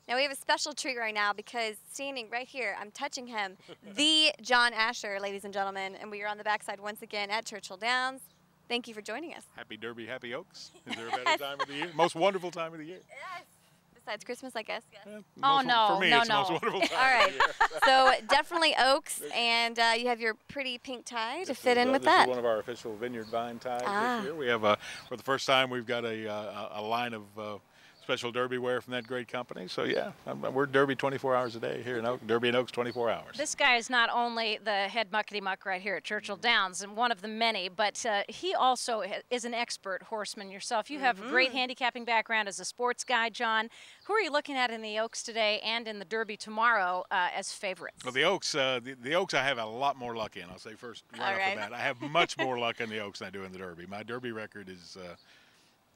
Now we have a special treat right now because standing right here, I'm touching him, the John Asher, ladies and gentlemen, and we are on the backside once again at Churchill Downs. Thank you for joining us. Happy Derby, happy Oaks. Is there a better time of the year? Most wonderful time of the year. Yes. Besides Christmas, I guess. Yes. Yeah, no, for me, no, it's the most wonderful time. All right. Of the year. So definitely Oaks, and you have your pretty pink tie to fit in with this that. is one of our official vineyard vine ties this year. We have, for the first time, we've got a line of special Derby wear from that great company. So yeah, we're Derby 24 hours a day here in Oaks. Derby and Oaks 24 hours. This guy is not only the head muckety-muck right here at Churchill Downs, and one of the many, but he also is an expert horseman yourself. You have a great handicapping background as a sports guy, John. Who are you looking at in the Oaks today and in the Derby tomorrow as favorites? Well, the Oaks, the Oaks I have a lot more luck in. I'll say first right off the bat. I have much more luck in the Oaks than I do in the Derby. My Derby record is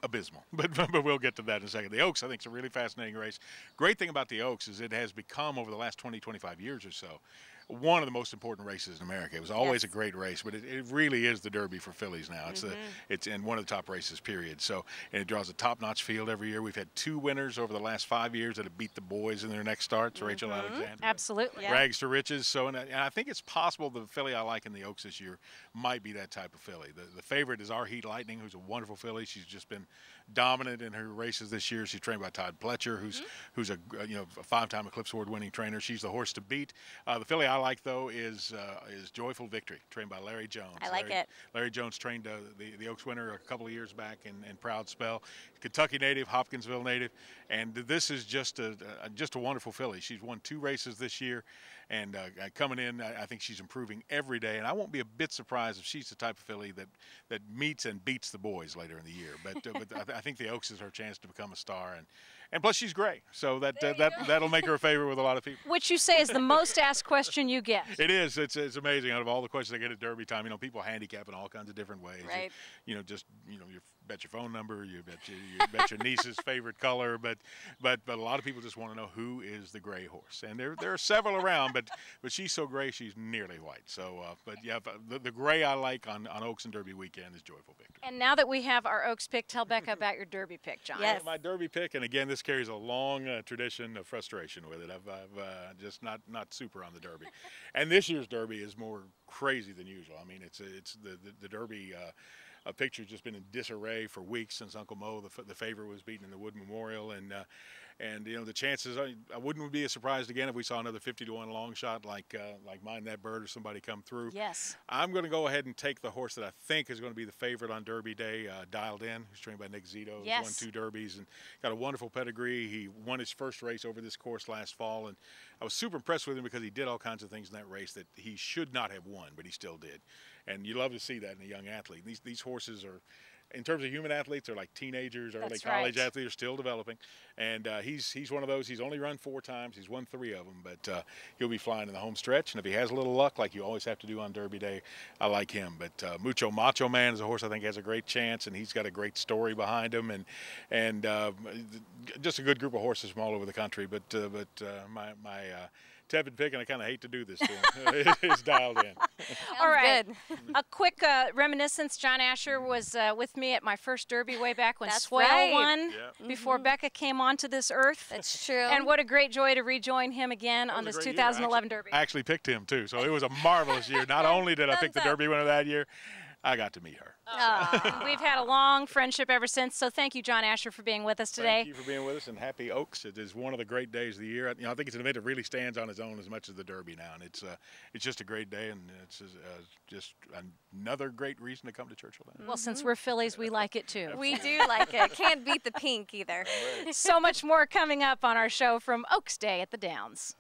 abysmal, but we'll get to that in a second. The Oaks, I think, is a really fascinating race. Great thing about the Oaks is it has become, over the last 20, 25 years or so, one of the most important races in America. It was always a great race, but it really is the Derby for fillies now. It's in one of the top races, period. So, and it draws a top-notch field every year. We've had 2 winners over the last 5 years that have beat the boys in their next starts. Rachel Alexander. Absolutely. Rags to riches. So, and I think it's possible the filly I like in the Oaks this year might be that type of filly. The favorite is Our Heat Lightning, who's a wonderful filly. She's just been dominant in her races this year. She's trained by Todd Pletcher, who's a a 5-time Eclipse Award winning trainer. She's the horse to beat. The filly I like though is Joyful Victory, trained by Larry Jones. I like it. Larry Jones trained the Oaks winner a couple of years back in Proud Spell. Kentucky native, Hopkinsville native, and this is just a wonderful filly. She's won 2 races this year, and coming in, I think she's improving every day. And I won't be a bit surprised if she's the type of filly that meets and beats the boys later in the year. But I think the Oaks is her chance to become a star, and plus she's gray, so that'll make her a favorite with a lot of people. Which you say is the most asked question you get. It is. It's amazing. Out of all the questions I get at Derby time, people handicap in all kinds of different ways. Right. You bet your phone number, you bet your niece's favorite color, but a lot of people just want to know who is the gray horse, and there are several around, but she's so gray she's nearly white. So, but yeah, the gray I like on Oaks and Derby weekend is Joyful Victory. And now that we have our Oaks pick, tell Becca about your Derby pick, John. Yes. My Derby pick, and again, this carries a long tradition of frustration with it. I've just not super on the Derby, and this year's Derby is more crazy than usual. I mean, it's the Derby. A picture's just been in disarray for weeks since Uncle Mo, the favorite, was beaten in the Wood Memorial, and the chances, I wouldn't be surprised again if we saw another 50-1 long shot like Mind That Bird or somebody come through. Yes. I'm going to go ahead and take the horse that I think is going to be the favorite on Derby Day, Dialed In, who's trained by Nick Zito. He's won 2 Derbies and got a wonderful pedigree. He won his first race over this course last fall, and I was super impressed with him because he did all kinds of things in that race that he should not have won, but he still did. And you love to see that in a young athlete. These horses are, in terms of human athletes, they're like teenagers, early college athletes. They're still developing. And he's one of those. He's only run 4 times. He's won 3 of them, but he'll be flying in the home stretch. And if he has a little luck, like you always have to do on Derby Day, I like him. But Mucho Macho Man is a horse I think has a great chance, and he's got a great story behind him, and just a good group of horses from all over the country. But my tepid pick, and I kind of hate to do this to him, is Dialed In. All right. A quick reminiscence. John Asher was with me at my first Derby way back when Swale won, before Becca came onto this earth. That's true. And what a great joy to rejoin him again on this 2011 Derby. I actually picked him, too, so it was a marvelous year. Not only did I pick the Derby winner that year, I got to meet her. We've had a long friendship ever since, so thank you, John Asher, for being with us today. Thank you for being with us, and happy Oaks. It is one of the great days of the year. I think it's an event that really stands on its own as much as the Derby now, and it's just a great day, and it's just another great reason to come to Churchill Downs. Well, since we're Phillies, we like it too. We do like it. Can't beat the pink either. So much more coming up on our show from Oaks Day at the Downs.